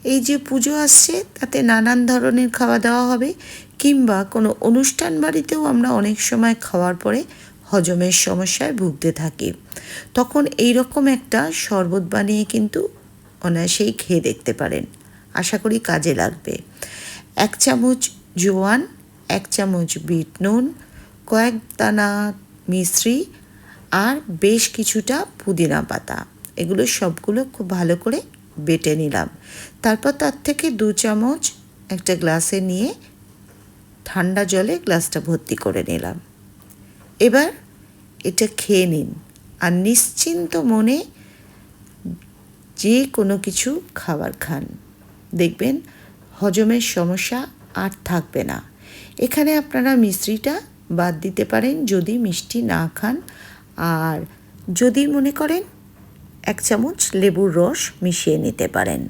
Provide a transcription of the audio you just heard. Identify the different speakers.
Speaker 1: এই যে পুজো আসছে তাতে নানান ধরনের খাওয়া দাওয়া হবে, কিংবা কোনো অনুষ্ঠান বাড়িতেও আমরা অনেক সময় খাওয়ার পরে হজমের সমস্যায় ভুগতে থাকি। তখন এই রকম একটা শরবত বানিয়ে কিন্তু অনায়াসেই খেয়ে দেখতে পারেন, আশা করি কাজে লাগবে। 1 চামচ জোয়ান, 1 চামচ বিট নুন, কয়েক দানা মিশ্রি আর বেশ কিছুটা পুদিনা পাতা, এগুলো সবগুলো খুব ভালো করে বেটে নিলাম। তারপর তার থেকে 2 চামচ একটা গ্লাসে নিয়ে ঠান্ডা জলে গ্লাসটা ভর্তি করে নিলাম। এবার এটা খেয়ে নিন আর নিশ্চিন্ত মনে যে কোনো কিছু খাবার খান, দেখবেন হজমের সমস্যা আর থাকবে না। এখানে আপনারা মিশ্রিটা বাদ দিতে পারেন যদি মিষ্টি না খান, আর যদি মনে করেন 1 চামচ লেবুর রস মিশিয়ে নিতে পারেন।